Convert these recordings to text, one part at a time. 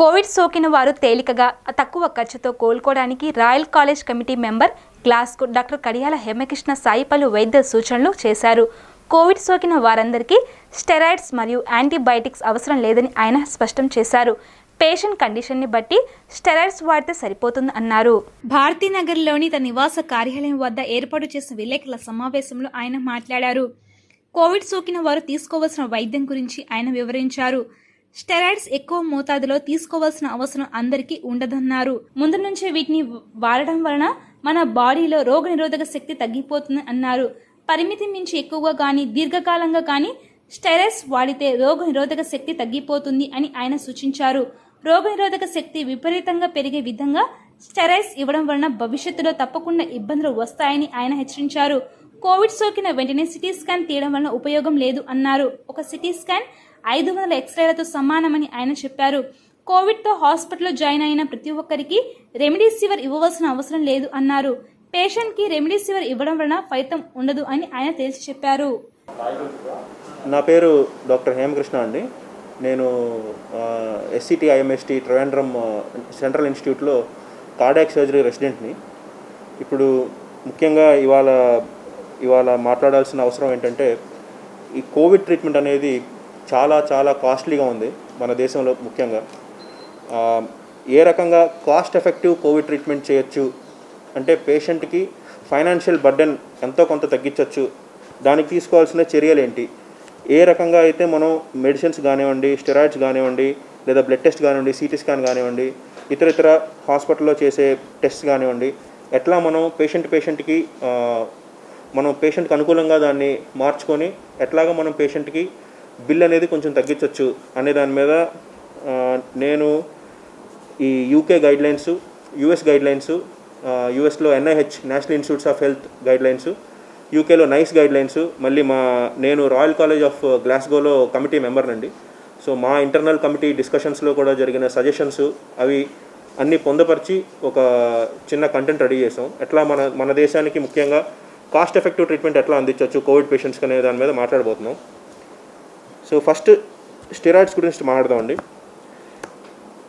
Covid సోకిన వారు తేలికగా తక్కువ ఖర్చుతో కోలుకోవడానికి Royal College committee member Glasgow doctor Kadiyala Hemakrishna Sai పలు వైద్య సూచనలు చేశారు. కోవిడ్ సోకిన వారందరికీ స్టెరాయిడ్స్ మరియు యాంటీబయాటిక్స్ అవసరం లేదని ఆయన స్పష్టం చేశారు. పేషెంట్ కండిషన్ని బట్టి స్టెరాయిడ్స్ వాడితే సరిపోతుంది అన్నారు. భారతీనగర్లోని తన నివాస కార్యాలయం వద్ద ఏర్పాటు చేసిన విలేకరుల సమావేశంలో ఆయన మాట్లాడారు. కోవిడ్ సోకిన వారు తీసుకోవాల్సిన వైద్యం గురించి ఆయన వివరించారు. స్టెరాయిడ్స్ ఎక్కువ మోతాదులో తీసుకోవాల్సిన అవసరం అందరికీ ఉండదన్నారు. ముందు నుంచే వీటిని వాడడం వలన మన బాడీలో రోగనిరోధక శక్తి తగ్గిపోతుంది అన్నారు. పరిమితి మించి ఎక్కువగా కానీ దీర్ఘకాలంగా కానీ స్టెరాయిడ్స్ వాడితే రోగనిరోధక శక్తి తగ్గిపోతుంది అని ఆయన సూచించారు. రోగనిరోధక శక్తి విపరీతంగా పెరిగే విధంగా స్టెరాయిడ్స్ ఇవ్వడం వలన భవిష్యత్తులో తప్పకుండా ఇబ్బందులు వస్తాయని ఆయన హెచ్చరించారు. కోవిడ్ సోకిన వెంటనే సిటీ స్కాన్ తీయడం వలన ఉపయోగం లేదు అన్నారు. ఒక సిటీ స్కాన్ 500 ఎక్స్రేలతో సమానమని ఆయన చెప్పారు. కోవిడ్తో హాస్పిటల్లో జాయిన్ అయిన ప్రతి ఒక్కరికి రెమిడిసివిర్ ఇవ్వవలసిన అవసరం లేదు అన్నారు. పేషెంట్కి రెమిడిసివిర్ ఇవ్వడం వలన ఫలితం ఉండదు అని ఆయన తేల్చి చెప్పారు. నా పేరు డాక్టర్ హేమకృష్ణ అండి. నేను ఎస్సిటి ఐఎంఎస్టి ట్రివాండ్రం సెంట్రల్ ఇన్స్టిట్యూట్లో కార్డియాక్ సర్జరీ రెసిడెంట్ని. ఇప్పుడు ముఖ్యంగా ఇవాళ మాట్లాడాల్సిన అవసరం ఏంటంటే, ఈ కోవిడ్ ట్రీట్మెంట్ అనేది చాలా చాలా కాస్ట్లీగా ఉంది మన దేశంలో. ముఖ్యంగా ఏ రకంగా కాస్ట్ ఎఫెక్టివ్ కోవిడ్ ట్రీట్మెంట్ చేయొచ్చు అంటే, పేషెంట్కి ఫైనాన్షియల్ బర్డెన్ ఎంతో కొంత తగ్గించవచ్చు, దానికి తీసుకోవాల్సిన చర్యలు ఏంటి, ఏ రకంగా అయితే మనం మెడిసిన్స్ కానివ్వండి, స్టెరాయిడ్స్ కానివ్వండి, లేదా బ్లడ్ టెస్ట్ కానివ్వండి, సిటీ స్కాన్ కానివ్వండి, ఇతర హాస్పిటల్లో చేసే టెస్ట్ కానివ్వండి, ఎట్లా మనం పేషెంట్కి అనుకూలంగా దాన్ని మార్చుకొని ఎట్లాగా మనం పేషెంట్కి బిల్ అనేది కొంచెం తగ్గించవచ్చు అనే దాని మీద నేను ఈ యూకే గైడ్లైన్స్, యూఎస్ గైడ్లైన్స్, యూఎస్లో NIH National Institutes of Health guidelines, యూకేలో నైస్ గైడ్లైన్స్, మళ్ళీ నేను రాయల్ కాలేజ్ ఆఫ్ గ్లాస్గోలో కమిటీ మెంబర్నండి. సో మా ఇంటర్నల్ కమిటీ డిస్కషన్స్లో కూడా జరిగిన సజెషన్స్ అవి అన్నీ పొందుపరిచి ఒక చిన్న కంటెంట్ రెడీ చేసాం. ఎట్లా మన దేశానికి ముఖ్యంగా కాస్ట్ ఎఫెక్టివ్ ట్రీట్మెంట్ ఎట్లా అందించవచ్చు కోవిడ్ పేషెంట్స్కి అనే దాని మీద మాట్లాడబోతున్నాం. సో ఫస్ట్ స్టెరాయిడ్స్ గురించి మాట్లాడదామండి.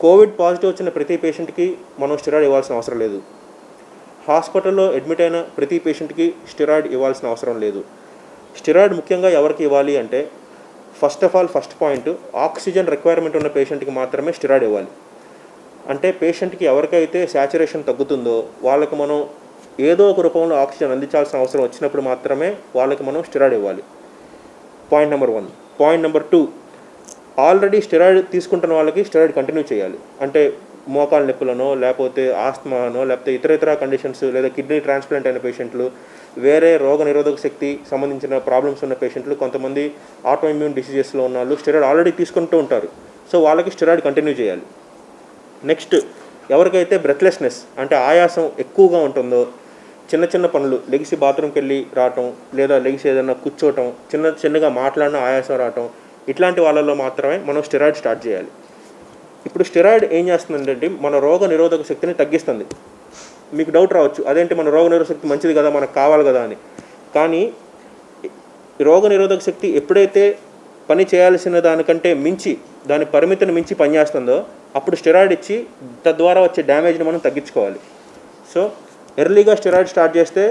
కోవిడ్ పాజిటివ్ వచ్చిన ప్రతి పేషెంట్కి మనం స్టెరాయిడ్ ఇవ్వాల్సిన అవసరం లేదు. హాస్పిటల్లో అడ్మిట్ అయిన ప్రతి పేషెంట్కి స్టెరాయిడ్ ఇవ్వాల్సిన అవసరం లేదు. స్టెరాయిడ్ ముఖ్యంగా ఎవరికి ఇవ్వాలి అంటే, ఫస్ట్ పాయింట్, ఆక్సిజన్ రిక్వైర్మెంట్ ఉన్న పేషెంట్కి మాత్రమే స్టెరాయిడ్ ఇవ్వాలి. అంటే పేషెంట్కి ఎవరికైతే శాచురేషన్ తగ్గుతుందో వాళ్ళకి మనం ఏదో ఒక రూపంలో ఆక్సిజన్ అందించాల్సిన అవసరం వచ్చినప్పుడు మాత్రమే వాళ్ళకి మనం స్టెరాయిడ్ ఇవ్వాలి. Point number 1. Point number 2, already steroid తీసుకుంటున్న వాళ్ళకి స్టెరాయిడ్ కంటిన్యూ చేయాలి. అంటే మోకాళ్ళ నొప్పులనో, లేకపోతే ఆస్తమానో, లేకపోతే ఇతర కండిషన్స్, లేదా కిడ్నీ ట్రాన్స్ప్లాంట్ అయిన పేషెంట్లు, వేరే రోగ నిరోధక శక్తి సంబంధించిన ప్రాబ్లమ్స్ ఉన్న పేషెంట్లు, కొంతమంది ఆటో ఇమ్యూన్ డిసీజెస్లో ఉన్న వాళ్ళు స్టెరాయిడ్ ఆల్రెడీ తీసుకుంటూ ఉంటారు. సో వాళ్ళకి స్టెరాయిడ్ కంటిన్యూ చేయాలి. నెక్స్ట్, ఎవరికైతే బ్రెత్లెస్నెస్ అంటే ఆయాసం ఎక్కువగా ఉంటుందో, చిన్న పనులు, లెగిసి బాత్రూమ్కి వెళ్ళి రావటం, లేదా లెగిసి ఏదైనా కూర్చోవటం, చిన్నగా మాట్లాడిన ఆయాసం రావటం, ఇట్లాంటి వాళ్ళలో మాత్రమే మనం స్టెరాయిడ్ స్టార్ట్ చేయాలి. ఇప్పుడు స్టెరాయిడ్ ఏం చేస్తుందంటే, మన రోగ నిరోధక శక్తిని తగ్గిస్తుంది. మీకు డౌట్ రావచ్చు, అదేంటి మన రోగ నిరోధక శక్తి మంచిది కదా, మనకు కావాలి కదా అని. కానీ రోగ నిరోధక శక్తి ఎప్పుడైతే పని చేయాల్సిన దానికంటే మించి, దాని పరిమితిని మించి పనిచేస్తుందో అప్పుడు స్టెరాయిడ్ ఇచ్చి తద్వారా వచ్చే డ్యామేజ్ని మనం తగ్గించుకోవాలి. సో ఎర్లీగా స్టెరాయిడ్ స్టార్ట్ చేస్తే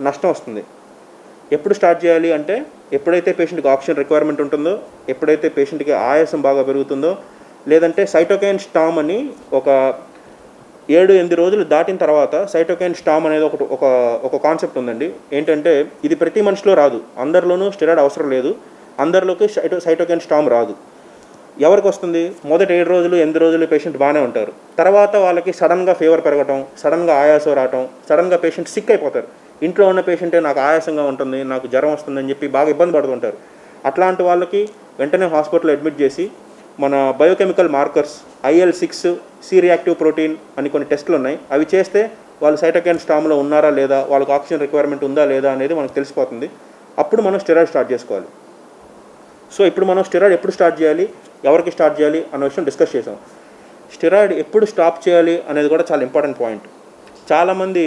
నష్టం వస్తుంది. ఎప్పుడు స్టార్ట్ చేయాలి అంటే, ఎప్పుడైతే పేషెంట్కి ఆక్సిజన్ రిక్వైర్మెంట్ ఉంటుందో, ఎప్పుడైతే పేషెంట్కి ఆయాసం బాగా పెరుగుతుందో, లేదంటే సైటోకైన్ స్టామ్ అని ఒక 7-8 రోజులు దాటిన తర్వాత సైటోకైన్ స్టామ్ అనేది ఒక కాన్సెప్ట్ ఉందండి. ఏంటంటే, ఇది ప్రతి మనిషిలో రాదు, అందరిలోనూ స్టెరాయిడ్ అవసరం లేదు, అందరిలోకి సైటోకైన్ స్టామ్ రాదు. ఎవరికి వస్తుంది? మొదటి 7 రోజులు 8 రోజులు పేషెంట్ బాగానే ఉంటారు. తర్వాత వాళ్ళకి సడన్గా ఫీవర్ పెరగటం, సడన్గా ఆయాసం రావటం, సడన్గా పేషెంట్ సిక్ అయిపోతారు. ఇంట్లో ఉన్న పేషెంటే నాకు ఆయాసంగా ఉంటుంది, నాకు జ్వరం వస్తుందని చెప్పి బాగా ఇబ్బంది పడుతుంటారు. అట్లాంటి వాళ్ళకి వెంటనే హాస్పిటల్లో అడ్మిట్ చేసి మన biochemical markers IL-6, C reactive protein అని కొన్ని టెస్టులు ఉన్నాయి, అవి చేస్తే వాళ్ళు సైటోకైన్ స్టామ్లో ఉన్నారా లేదా, వాళ్ళకి ఆక్సిజన్ రిక్వైర్మెంట్ ఉందా లేదా అనేది మనకు తెలిసిపోతుంది. అప్పుడు మనం స్టెరాయిడ్ స్టార్ట్ చేసుకోవాలి. సో ఇప్పుడు మనం స్టెరాయిడ్ ఎప్పుడు స్టార్ట్ చేయాలి, ఎవరికి స్టార్ట్ చేయాలి అన్న విషయం డిస్కస్ చేసాం. స్టెరాయిడ్ ఎప్పుడు స్టాప్ చేయాలి అనేది కూడా చాలా ఇంపార్టెంట్ పాయింట్. చాలామంది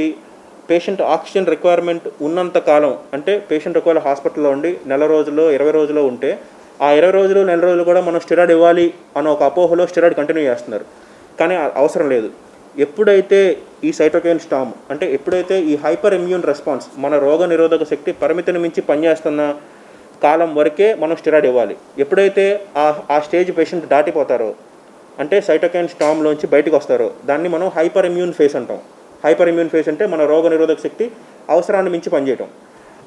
పేషెంట్ ఆక్సిజన్ రిక్వైర్మెంట్ ఉన్నంత కాలం, అంటే పేషెంట్ ఒకవేళ హాస్పిటల్లో ఉండి 1 రోజులో 20 రోజులో ఉంటే, ఆ 20 రోజులు 1 నెల రోజులు కూడా మనం స్టెరాయిడ్ ఇవ్వాలి అన్న ఒక అపోహలో స్టెరాయిడ్ కంటిన్యూ చేస్తున్నారు. కానీ అవసరం లేదు. ఎప్పుడైతే ఈ సైటోకైన్ స్టార్మ్ అంటే ఎప్పుడైతే ఈ హైపర్ ఇమ్యూన్ రెస్పాన్స్ మన రోగ నిరోధక శక్తి పరిమితిని మించి పనిచేస్తున్న కాలం వరకే మనం స్టెరాయిడ్ ఇవ్వాలి. ఎప్పుడైతే ఆ స్టేజ్ పేషెంట్ దాటిపోతారో అంటే సైటోకైన్ స్టార్మ్లోంచి బయటకు వస్తారో దాన్ని మనం హైపర్ ఇమ్యూన్ ఫేస్ అంటాం. హైపర్ ఇమ్యూన్ ఫేస్ అంటే మన రోగ నిరోధక శక్తి అవసరాన్ని మించి పనిచేయటం.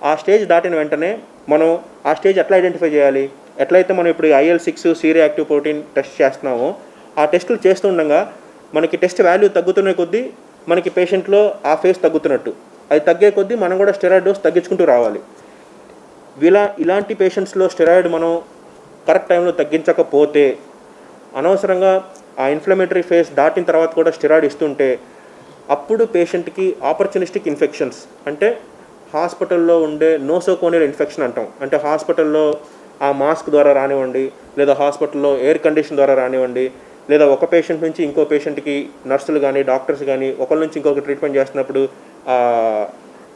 ఆ స్టేజ్ దాటిన వెంటనే మనం ఆ స్టేజ్ ఎట్లా ఐడెంటిఫై చేయాలి? ఎట్లయితే మనం ఇప్పుడు IL-6 C-reactive ప్రోటీన్ టెస్ట్ చేస్తున్నామో ఆ టెస్టులు చేస్తుండగా మనకి టెస్ట్ వాల్యూ తగ్గుతున్న కొద్దీ మనకి పేషెంట్లో ఆ ఫేస్ తగ్గుతున్నట్టు, అది తగ్గే కొద్దీ మనం కూడా స్టెరాయిడ్ డోస్ తగ్గించుకుంటూ రావాలి. ఇలాంటి పేషెంట్స్లో స్టెరాయిడ్ మనం కరెక్ట్ టైంలో తగ్గించకపోతే అనవసరంగా ఆ ఇన్ఫ్లమేటరీ ఫేస్ దాటిన తర్వాత కూడా స్టెరాయిడ్ ఇస్తుంటే అప్పుడు పేషెంట్కి ఆపర్చునిస్టిక్ ఇన్ఫెక్షన్స్ అంటే హాస్పిటల్లో ఉండే నోసోకోనియల్ ఇన్ఫెక్షన్ అంటాం. అంటే హాస్పిటల్లో ఆ మాస్క్ ద్వారా రానివ్వండి, లేదా హాస్పిటల్లో ఎయిర్ కండిషన్ ద్వారా రానివ్వండి, లేదా ఒక పేషెంట్ నుంచి ఇంకో పేషెంట్కి నర్సులు కానీ డాక్టర్స్ కానీ ఒకరి నుంచి ఇంకొక ట్రీట్మెంట్ చేస్తున్నప్పుడు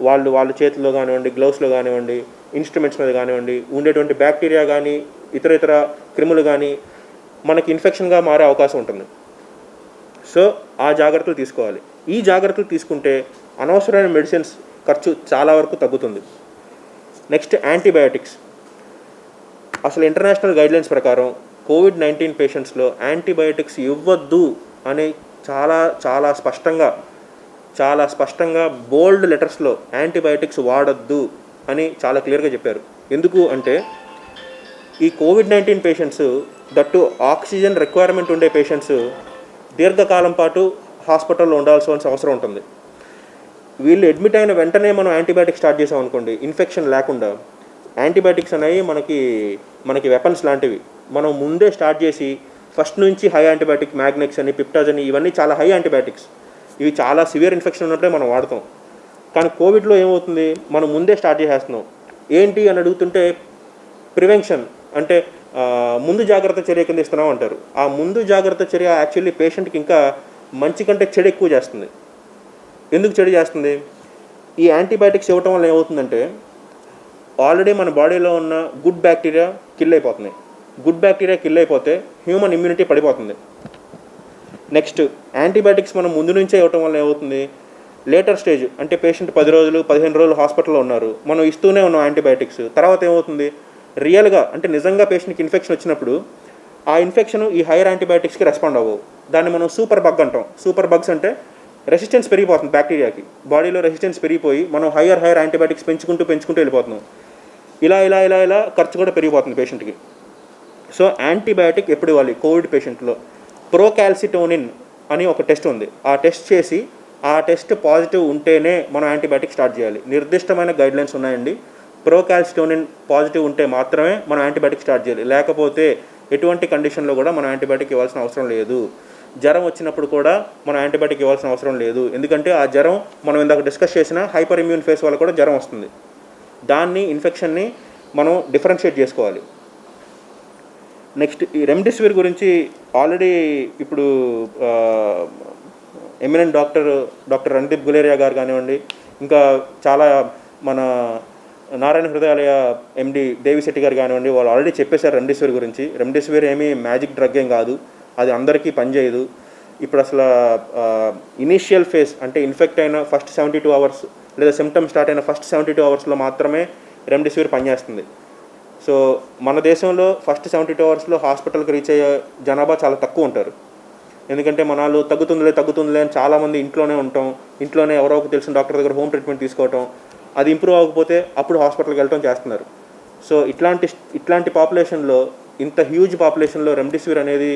వాళ్ళ చేతుల్లో కానివ్వండి, గ్లౌస్లో కానివ్వండి, ఇన్స్ట్రుమెంట్స్ మీద కానివ్వండి ఉండేటువంటి బ్యాక్టీరియా కానీ ఇతర క్రిములు కానీ మనకి ఇన్ఫెక్షన్గా మారే అవకాశం ఉంటుంది. సో ఆ జాగ్రత్తలు తీసుకోవాలి. ఈ జాగ్రత్తలు తీసుకుంటే అనవసరమైన మెడిసిన్స్ ఖర్చు చాలా వరకు తగ్గుతుంది. Next antibiotics. అసలు ఇంటర్నేషనల్ గైడ్లైన్స్ ప్రకారం COVID-19 పేషెంట్స్లో యాంటీబయాటిక్స్ ఇవ్వద్దు అని చాలా స్పష్టంగా బోల్డ్ లెటర్స్లో యాంటీబయాటిక్స్ వాడద్దు అని చాలా క్లియర్గా చెప్పారు. ఎందుకు అంటే ఈ COVID-19 patients that oxygen requirement ఉండే పేషెంట్స్ దీర్ఘకాలం పాటు హాస్పిటల్లో ఉండాల్సిన అవసరం ఉంటుంది. వీళ్ళు అడ్మిట్ అయిన వెంటనే మనం యాంటీబయాటిక్స్ స్టార్ట్ చేసాం అనుకోండి, ఇన్ఫెక్షన్ లేకుండా. యాంటీబయాటిక్స్ అనేవి మనకి వెపన్స్ లాంటివి. మనం ముందే స్టార్ట్ చేసి ఫస్ట్ నుంచి హై యాంటీబయాటిక్ మ్యాగ్నెక్స్ అని, పిప్టాజ్ అని, ఇవన్నీ చాలా హై యాంటీబయాటిక్స్. ఇవి చాలా సివియర్ ఇన్ఫెక్షన్ ఉన్నప్పుడే మనం వాడతాం. కానీ కోవిడ్లో ఏమవుతుంది, మనం ముందే స్టార్ట్ చేసేస్తున్నాం. ఏంటి అని అడుగుతుంటే ప్రివెన్షన్ అంటే ముందు జాగ్రత్త చర్య కింద ఇస్తున్నాం అంటారు. ఆ ముందు జాగ్రత్త చర్య యాక్చువల్లీ పేషెంట్కి ఇంకా మంచి కంటే చెడు ఎక్కువ చేస్తుంది. ఎందుకు చెడు చేస్తుంది? ఈ యాంటీబయాటిక్స్ ఇవ్వటం వల్ల ఏమవుతుందంటే ఆల్రెడీ మన బాడీలో ఉన్న గుడ్ బ్యాక్టీరియా కిల్ అయిపోతున్నాయి. గుడ్ బ్యాక్టీరియా కిల్ అయిపోతే హ్యూమన్ ఇమ్యూనిటీ పడిపోతుంది. నెక్స్ట్ యాంటీబయాటిక్స్ మనం ముందు నుంచే ఇవ్వటం వల్ల ఏమవుతుంది, లేటర్ స్టేజ్ అంటే పేషెంట్ 10 రోజులు 15 రోజులు హాస్పిటల్లో ఉన్నారు, మనం ఇస్తూనే ఉన్నాం యాంటీబయాటిక్స్. తర్వాత ఏమవుతుంది, రియల్గా అంటే నిజంగా పేషెంట్కి ఇన్ఫెక్షన్ వచ్చినప్పుడు ఆ ఇన్ఫెక్షన్ ఈ హైయర్ యాంటీబయాటిక్స్కి రెస్పాండ్ అవ్వవు. దాన్ని మనం సూపర్ బగ్ అంటాం. సూపర్ బగ్స్ అంటే రెసిస్టెన్స్ పెరిగిపోతుంది బ్యాక్టీరియాకి. బాడీలో రెసిస్టెన్స్ పెరిగిపోయి మనం హైయర్ యాంటీబయాటిక్స్ పెంచుకుంటూ వెళ్ళిపోతున్నాం. ఇలా ఖర్చు కూడా పెరిగిపోతుంది పేషెంట్కి. సో యాంటీబయాటిక్ ఎప్పుడు ఇవ్వాలి కోవిడ్ పేషెంట్లో? ప్రోకాల్సిటోనిన్ అని ఒక టెస్ట్ ఉంది. ఆ టెస్ట్ చేసి ఆ టెస్ట్ పాజిటివ్ ఉంటేనే మనం యాంటీబయాటిక్ స్టార్ట్ చేయాలి. నిర్దిష్టమైన గైడ్లైన్స్ ఉన్నాయండి. ప్రోకాల్సిటోనిన్ పాజిటివ్ ఉంటే మాత్రమే మనం యాంటీబయాటిక్ స్టార్ట్ చేయాలి. లేకపోతే ఎటువంటి కండిషన్లో కూడా మనం యాంటీబయాటిక్ ఇవ్వాల్సిన అవసరం లేదు. జ్వరం వచ్చినప్పుడు కూడా మనం యాంటీబయాటిక్ ఇవ్వాల్సిన అవసరం లేదు. ఎందుకంటే ఆ జ్వరం మనం ఇందాక డిస్కస్ చేసిన హైపర్ ఇమ్యూన్ ఫేస్ వల్ల కూడా జ్వరం వస్తుంది. దాన్ని ఇన్ఫెక్షన్ని మనం డిఫరెన్షియేట్ చేసుకోవాలి. నెక్స్ట్ ఈ రెమ్డెసివిర్ గురించి ఆల్రెడీ ఇప్పుడు ఎమినెంట్ డాక్టర్ రణదీప్ గులేరియా గారు కానివ్వండి, ఇంకా చాలా మన నారాయణ హృదయాలయ MD దేవిశెట్టి గారు కానివ్వండి, వాళ్ళు ఆల్రెడీ చెప్పేశారు రెమ్డెసివిర్ గురించి. రెమ్డెసివిర్ ఏమీ మ్యాజిక్ డ్రగ్ ఏం కాదు, అది అందరికీ పనిచేయదు. ఇప్పుడు అసలు ఇనీషియల్ ఫేజ్ అంటే ఇన్ఫెక్ట్ అయిన ఫస్ట్ 72 అవర్స్ లేదా సిమ్టమ్స్ స్టార్ట్ అయిన ఫస్ట్ 72 అవర్స్లో మాత్రమే రెమ్డెసివిర్ పనిచేస్తుంది. సో మన దేశంలో ఫస్ట్ 72 అవర్స్లో హాస్పిటల్కి రీచ్ అయ్యే జనాభా చాలా తక్కువ ఉంటారు. ఎందుకంటే మనలో తగ్గుతుందిలే అని చాలామంది ఇంట్లోనే ఉంటాం, ఇంట్లోనే ఎవరో ఒక తెలిసిన డాక్టర్ దగ్గర హోమ్ ట్రీట్మెంట్ తీసుకోవటం, అది ఇంప్రూవ్ అవ్వకపోతే అప్పుడు హాస్పిటల్కి వెళ్ళటం చేస్తున్నారు. సో ఇట్లాంటి పాపులేషన్లో, ఇంత హ్యూజ్ పాపులేషన్లో రెమ్డెసివిర్ అనేది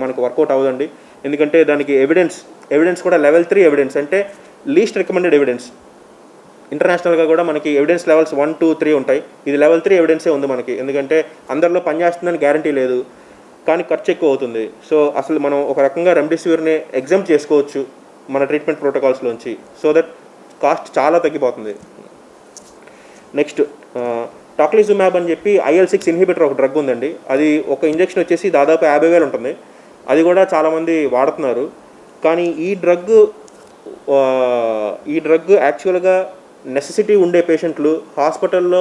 మనకు వర్కౌట్ అవ్వదండి. ఎందుకంటే దానికి ఎవిడెన్స్ కూడా లెవెల్ 3 ఎవిడెన్స్ అంటే లీస్ట్ రికమెండెడ్ ఎవిడెన్స్. ఇంటర్నేషనల్గా కూడా మనకి ఎవిడెన్స్ లెవెల్స్ 1, 2, 3 ఉంటాయి. ఇది లెవెల్ 3 ఎవిడెన్సే ఉంది మనకి. ఎందుకంటే అందరిలో పనిచేస్తుందని గ్యారంటీ లేదు, కానీ ఖర్చు ఎక్కువ అవుతుంది. సో అసలు మనం ఒక రకంగా రెమ్డెసివిర్ని ఎగ్జామ్ చేసుకోవచ్చు మన ట్రీట్మెంట్ ప్రోటోకాల్స్లోంచి, సో దట్ కాస్ట్ చాలా తగ్గిపోతుంది. నెక్స్ట్ టాక్లిజుమాబ్ అని చెప్పి IL-6 ఇన్హిబిటర్ ఒక డ్రగ్ ఉందండి. అది ఒక ఇంజెక్షన్ వచ్చేసి దాదాపు 50,000 ఉంటుంది. అది కూడా చాలామంది వాడుతున్నారు. కానీ ఈ డ్రగ్ యాక్చువల్గా నెసెసిటీ ఉండే పేషెంట్లు హాస్పిటల్లో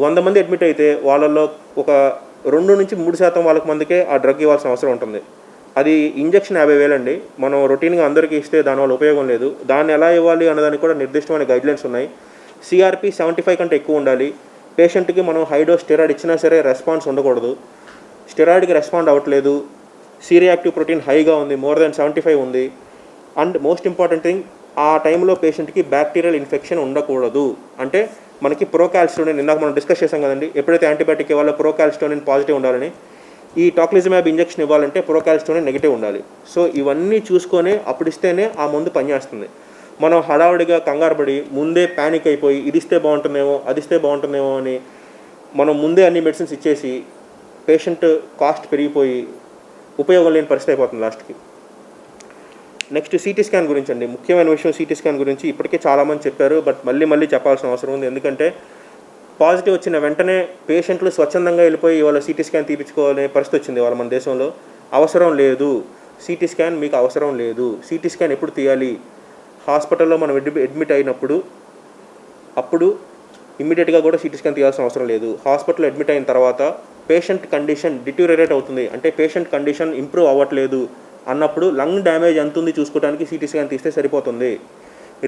100 మంది అడ్మిట్ అయితే వాళ్ళల్లో ఒక 2 నుంచి 3% మందికే ఆ డ్రగ్ ఇవ్వాల్సిన అవసరం ఉంటుంది. అది ఇంజెక్షన్ 50,000 అండి. మనం రొటీన్గా అందరికీ ఇస్తే దానివల్ల ఉపయోగం లేదు. దాన్ని ఎలా ఇవ్వాలి అన్నదానికి కూడా నిర్దిష్టమైన గైడ్లైన్స్ ఉన్నాయి. సిఆర్పి 75 కంటే ఎక్కువ ఉండాలి. పేషెంట్కి మనం హై డోస్ స్టెరాయిడ్ ఇచ్చినా సరే రెస్పాన్స్ ఉండకూడదు. స్టెరాయిడ్కి రెస్పాండ్ అవ్వట్లేదు, సి రియాక్టివ్ ప్రోటీన్ హైగా ఉంది, మోర్ దెన్ 75 ఉంది. అండ్ మోస్ట్ ఇంపార్టెంట్ థింగ్, ఆ టైంలో పేషెంట్కి బ్యాక్టీరియల్ ఇన్ఫెక్షన్ ఉండకూడదు. అంటే మనకి ప్రోకాల్సిటోనిన్ ఇందాక మనం డిస్కస్ చేసాం కదండి, ఎప్పుడైతే యాంటీబయాటిక్ ఇవ్వాలో ప్రోకాల్సిటోనిన్ పాజిటివ్ ఉండాలని, ఈ టాక్లిజుమాబ్ ఇంజెక్షన్ ఇవ్వాలంటే ప్రోకాల్సిటోనిన్ నెగిటివ్ ఉండాలి. సో ఇవన్నీ చూసుకొని అప్పుడు ఇస్తేనే ఆ మందు పనిచేస్తుంది. మనం హడావుడిగా కంగారుపడి ముందే ప్యానిక్ అయిపోయి ఇది ఇస్తే బాగుంటుందేమో అది ఇస్తే బాగుంటుందేమో అని మనం ముందే అన్ని మెడిసిన్స్ ఇచ్చేసి పేషెంట్ కాస్ట్ పెరిగిపోయి ఉపయోగం లేని పరిస్థితి అయిపోతుంది లాస్ట్కి. నెక్స్ట్ సిటీ స్కాన్ గురించి అండి. ముఖ్యమైన విషయం సిటీ స్కాన్ గురించి ఇప్పటికే చాలామంది చెప్పారు, బట్ మళ్ళీ చెప్పాల్సిన అవసరం ఉంది. ఎందుకంటే పాజిటివ్ వచ్చిన వెంటనే పేషెంట్లు స్వచ్ఛందంగా వెళ్ళిపోయి ఇవాళ సిటీ స్కాన్ తీపించుకోవాలనే పరిస్థితి వచ్చింది వాళ్ళ మన దేశంలో. అవసరం లేదు, సిటీ స్కాన్ మీకు అవసరం లేదు. సిటీ స్కాన్ ఎప్పుడు తీయాలి? హాస్పిటల్లో మనం అడ్మిట్ అయినప్పుడు, అప్పుడు ఇమ్మీడియట్గా కూడా సిటీ స్కాన్ తీయాల్సిన అవసరం లేదు. హాస్పిటల్లో అడ్మిట్ అయిన తర్వాత పేషెంట్ కండిషన్ డిట్యూరేట్ అవుతుంది, అంటే పేషెంట్ కండిషన్ ఇంప్రూవ్ అవ్వట్లేదు అన్నప్పుడు లంగ్ డ్యామేజ్ ఎంత ఉంది చూసుకోవడానికి సిటీ స్కాన్ తీస్తే సరిపోతుంది.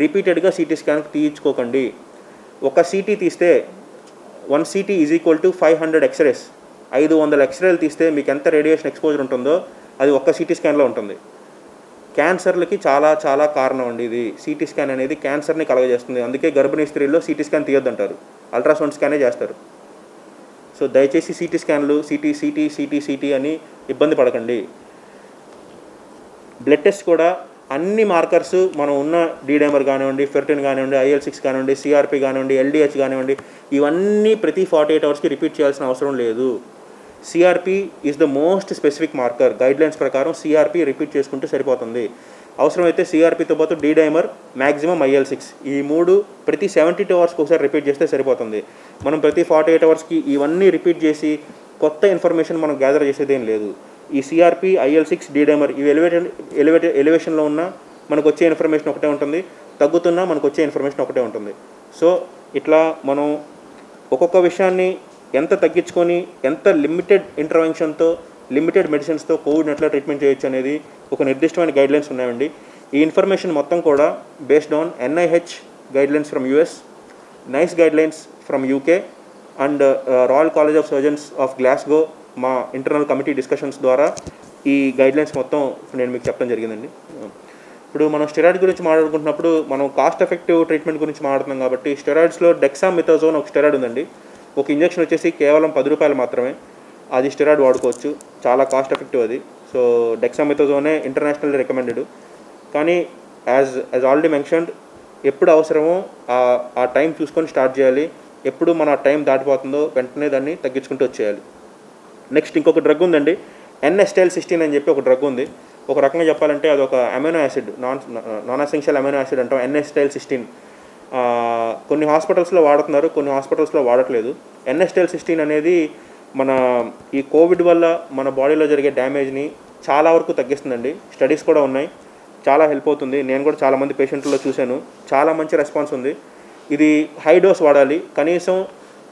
రిపీటెడ్గా సిటీ స్కాన్ తీయించుకోకండి. ఒక సిటీ తీస్తే 1 CT is equal to 500 X rays. 500 ఎక్స్రేలు తీస్తే మీకు ఎంత రేడియేషన్ ఎక్స్పోజర్ ఉంటుందో అది ఒక్క సిటీ స్కాన్లో ఉంటుంది. క్యాన్సర్లకి చాలా కారణం అండి ఇది. సిటీ స్కాన్ అనేది క్యాన్సర్ని కలగజేస్తుంది. అందుకే గర్భిణీ స్త్రీల్లో సిటీ స్కాన్ తీయొద్దంటారు, అల్ట్రాసౌండ్ స్కానే చేస్తారు. సో దయచేసి సిటీ స్కాన్లు సిటీ అని ఇబ్బంది పడకండి. బ్లడ్ టెస్ట్ కూడా అన్ని మార్కర్స్ మనం ఉన్న డీడైమర్ కానివ్వండి, ఫెర్టిన్ కానివ్వండి, IL-6 కానివ్వండి, సిఆర్పి కానివ్వండి, LDH కానివ్వండి, ఇవన్నీ ప్రతి 48 అవర్స్కి రిపీట్ చేయాల్సిన అవసరం లేదు. CRP is the most specific marker. Guidelines ప్రకారం సిఆర్పి రిపీట్ చేసుకుంటే సరిపోతుంది. అవసరమైతే సిఆర్పితో పాటు డీడైమర్, మ్యాక్సిమం IL-6, ఈ 3 ప్రతి 72 అవర్స్కి ఒకసారి రిపీట్ చేస్తే సరిపోతుంది. మనం ప్రతి 48 అవర్స్కి ఇవన్నీ రిపీట్ చేసి కొత్త ఇన్ఫర్మేషన్ మనం గ్యాదర్ చేసేదేం లేదు. ఈ సిఆర్పి, IL-6, డీడైమర్ ఇవి ఎలివేషన్లో ఉన్న మనకు వచ్చే ఇన్ఫర్మేషన్ ఒకటే ఉంటుంది, తగ్గుతున్నా మనకు వచ్చే ఇన్ఫర్మేషన్ ఒకటే ఉంటుంది. సో ఇట్లా మనం ఒక్కొక్క విషయాన్ని ఎంత తగ్గించుకొని ఎంత లిమిటెడ్ ఇంటర్వెన్షన్తో లిమిటెడ్ మెడిసిన్స్తో కోవిడ్ని ఎట్లా ట్రీట్మెంట్ చేయొచ్చు అనేది ఒక నిర్దిష్టమైన గైడ్లైన్స్ ఉన్నాయండి. ఈ ఇన్ఫర్మేషన్ మొత్తం కూడా based on NIH guidelines from US, NICE guidelines from UK and royal College of surgeons of Glasgow మా ఇంటర్నల్ కమిటీ డిస్కషన్స్ ద్వారా ఈ గైడ్లైన్స్ మొత్తం నేను మీకు చెప్పడం జరిగిందండి. ఇప్పుడు మనం స్టెరాయిడ్ గురించి మాట్లాడుకుంటున్నప్పుడు మనం కాస్ట్ ఎఫెక్టివ్ ట్రీట్మెంట్ గురించి మాట్లాడుతున్నాం కాబట్టి స్టెరాయిడ్స్లో డెక్సామెథాజోన్ ఒక స్టెరాయిడ్ ఉందండి. ఒక ఇంజెక్షన్ వచ్చేసి కేవలం ₹10 మాత్రమే. అది స్టెరాయిడ్ వాడుకోవచ్చు, చాలా కాస్ట్ ఎఫెక్టివ్ అది. సో డెక్సామెథాజోనే ఇంటర్నేషనల్ రికమెండెడ్. కానీ యాజ్ ఆల్రెడీ మెన్షన్డ్, ఎప్పుడు అవసరమో ఆ టైం చూసుకొని స్టార్ట్ చేయాలి. ఎప్పుడు మన టైం దాటిపోతుందో వెంటనే దాన్ని తగ్గించుకుంటూ వచ్చేయాలి. నెక్స్ట్ ఇంకొక డ్రగ్ ఉందండి, N-acetylcysteine అని చెప్పి ఒక డ్రగ్ ఉంది. ఒక రకంగా చెప్పాలంటే అది ఒక amino acid, non essential amino acid అంటాం N-acetylcysteine. కొన్ని హాస్పిటల్స్లో వాడుతున్నారు, కొన్ని హాస్పిటల్స్లో వాడట్లేదు. N-acetylcysteine అనేది మన ఈ కోవిడ్ వల్ల మన బాడీలో జరిగే డ్యామేజ్ని చాలా వరకు తగ్గిస్తుందండి. స్టడీస్ కూడా ఉన్నాయి, చాలా హెల్ప్ అవుతుంది. నేను కూడా చాలామంది పేషెంట్లలో చూశాను, చాలా మంచి రెస్పాన్స్ ఉంది. ఇది హై డోస్ వాడాలి, కనీసం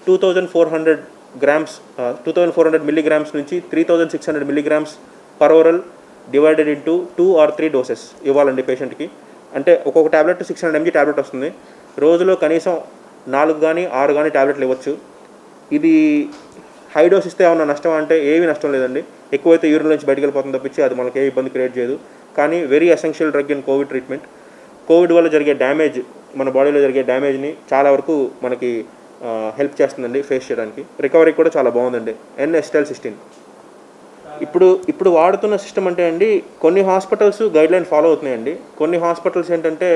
2400 మిల్లీగ్రామ్స్ నుంచి 3600 milligrams per oral divided into 2 or 3 doses ఇవ్వాలండి పేషెంట్కి. అంటే ఒక్కొక్క ట్యాబ్లెట్ 600 mg ట్యాబ్లెట్ వస్తుంది. రోజులో కనీసం 4 కానీ 6 కానీ ట్యాబ్లెట్లు ఇవ్వచ్చు. ఇది హై డోస్ ఇస్తే ఏమన్నా నష్టం అంటే ఏమీ నష్టం లేదండి. ఎక్కువైతే యూరిన్ నుంచి బయటకు వెళ్ళిపోతుంది తప్పించి అది మనకి ఏ ఇబ్బంది క్రియేట్ చేయదు. కానీ very essential drug in Covid treatment. Covid వల్ల జరిగే డ్యామేజ్, మన బాడీలో జరిగే డ్యామేజ్ని చాలా వరకు మనకి హెల్ప్ చేస్తుందండి ఫేస్ చేయడానికి. రికవరీ కూడా చాలా బాగుందండి N-acetylcysteine. ఇప్పుడు వాడుతున్న సిస్టమ్ అంటే అండి, కొన్ని హాస్పిటల్స్ గైడ్లైన్ ఫాలో అవుతున్నాయండి. కొన్ని హాస్పిటల్స్ ఏంటంటే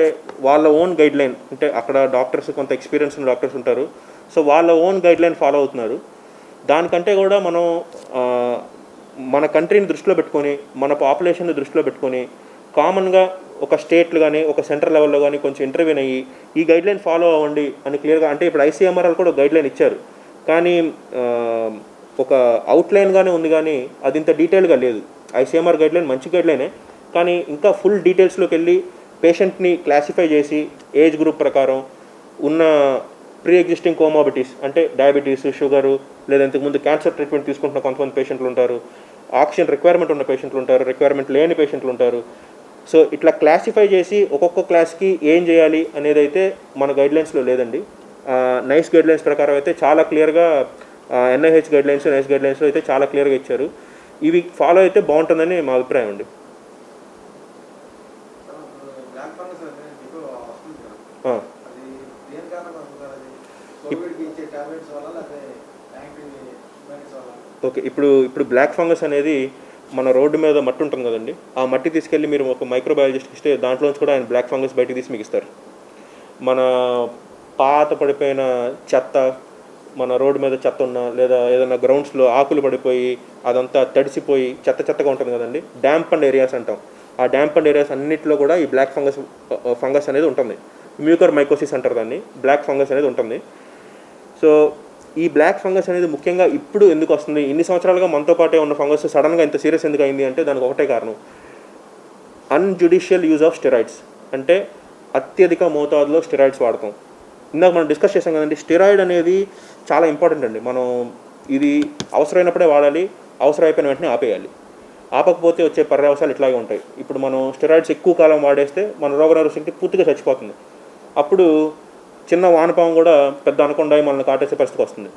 వాళ్ళ ఓన్ గైడ్లైన్, అంటే అక్కడ డాక్టర్స్ కొంత ఎక్స్పీరియన్స్ ఉన్న డాక్టర్స్ ఉంటారు, సో వాళ్ళ ఓన్ గైడ్లైన్ ఫాలో అవుతున్నారు. దానికంటే కూడా మనం మన కంట్రీని దృష్టిలో పెట్టుకొని, మన పాపులేషన్ని దృష్టిలో పెట్టుకొని కామన్గా ఒక స్టేట్లు కానీ ఒక సెంట్రల్ లెవెల్లో కానీ కొంచెం ఇంటర్వ్యూన్ అయ్యి ఈ గైడ్లైన్ ఫాలో అవ్వండి అని క్లియర్గా, అంటే ఇప్పుడు ICMR కూడా గైడ్లైన్ ఇచ్చారు, కానీ ఒక అవుట్లైన్గానే ఉంది, కానీ అది ఇంత డీటెయిల్గా లేదు. ICMR గైడ్లైన్ మంచి గైడ్లైనే, కానీ ఇంకా ఫుల్ డీటెయిల్స్లోకి వెళ్ళి పేషెంట్ని క్లాసిఫై చేసి ఏజ్ గ్రూప్ ప్రకారం ఉన్న ప్రీ ఎగ్జిస్టింగ్ కోమాబిటీస్ అంటే డయాబెటీస్, షుగరు, లేదా ఇంతకుముందు క్యాన్సర్ ట్రీట్మెంట్ తీసుకుంటున్న కొంతమంది పేషెంట్లు ఉంటారు, ఆక్సిజన్ రిక్వైర్మెంట్ ఉన్న పేషెంట్లు ఉంటారు, రిక్వైర్మెంట్ లేని పేషెంట్లు ఉంటారు. సో ఇట్లా క్లాసిఫై చేసి ఒక్కొక్క క్లాస్కి ఏం చేయాలి అనేది అయితే మన గైడ్లైన్స్లో లేదండి. నైస్ గైడ్లైన్స్ ప్రకారం అయితే చాలా క్లియర్గా ఎన్ఐహెచ్ గైడ్లైన్స్, నైస్ గైడ్లైన్స్లో అయితే చాలా క్లియర్గా ఇచ్చారు. ఇవి ఫాలో అయితే బాగుంటుందని మా అభిప్రాయం అండి. ఓకే, ఇప్పుడు బ్లాక్ ఫంగస్ అనేది మన రోడ్డు మీద మట్టి ఉంటుంది కదండి, ఆ మట్టి తీసుకెళ్ళి మీరు ఒక మైక్రోబయాలజిస్ట్కి ఇస్తే దాంట్లోంచి కూడా ఆయన బ్లాక్ ఫంగస్ బయటికి తీసి మీకు ఇస్తారు. మన పాత పడిపోయిన చెత్త, మన రోడ్డు మీద చెత్త ఉన్నా లేదా ఏదైనా గ్రౌండ్స్లో ఆకులు పడిపోయి అదంతా తడిసిపోయి చెత్తగా ఉంటుంది కదండి, డ్యాంప్ అండ్ ఏరియాస్ అంటాం. ఆ డ్యాంప్ అండ్ ఏరియాస్ అన్నింటిలో కూడా ఈ బ్లాక్ ఫంగస్ అనేది ఉంటుంది. మ్యూకర్ మైకోసిస్ అంటారు దాన్ని, బ్లాక్ ఫంగస్ అనేది ఉంటుంది. సో ఈ బ్లాక్ ఫంగస్ అనేది ముఖ్యంగా ఇప్పుడు ఎందుకు వస్తుంది, ఇన్ని సంవత్సరాలుగా మనతో పాటే ఉన్న ఫంగస్ సడన్గా ఇంత సీరియస్ ఎందుకు అయింది అంటే దానికి ఒకటే కారణం, అన్జుడిషియల్ యూజ్ ఆఫ్ స్టెరాయిడ్స్. అంటే అత్యధిక మోతాదులో స్టెరాయిడ్స్ వాడతాం. ఇందాక మనం డిస్కస్ చేసాం కదండి, స్టెరాయిడ్ అనేది చాలా ఇంపార్టెంట్ అండి. మనం ఇది అవసరమైనప్పుడే వాడాలి, అవసరం అయిపోయిన వెంటనే ఆపేయాలి. ఆపకపోతే వచ్చే పర్యవసాలు ఇట్లాగే ఉంటాయి. ఇప్పుడు మనం స్టెరాయిడ్స్ ఎక్కువ కాలం వాడేస్తే మన రోగనిరోధక శక్తి పూర్తిగా చచ్చిపోతుంది. అప్పుడు చిన్న వానపాము కూడా పెద్ద అనకుండా మనల్ని కాటేసే పరిస్థితికి వస్తుంది.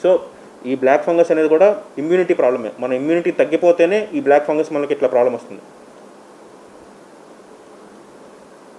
సో ఈ బ్లాక్ ఫంగస్ అనేది కూడా ఇమ్యూనిటీ ప్రాబ్లమే. మన ఇమ్యూనిటీ తగ్గిపోతేనే ఈ బ్లాక్ ఫంగస్ మనకి ఇట్లా ప్రాబ్లం వస్తుంది.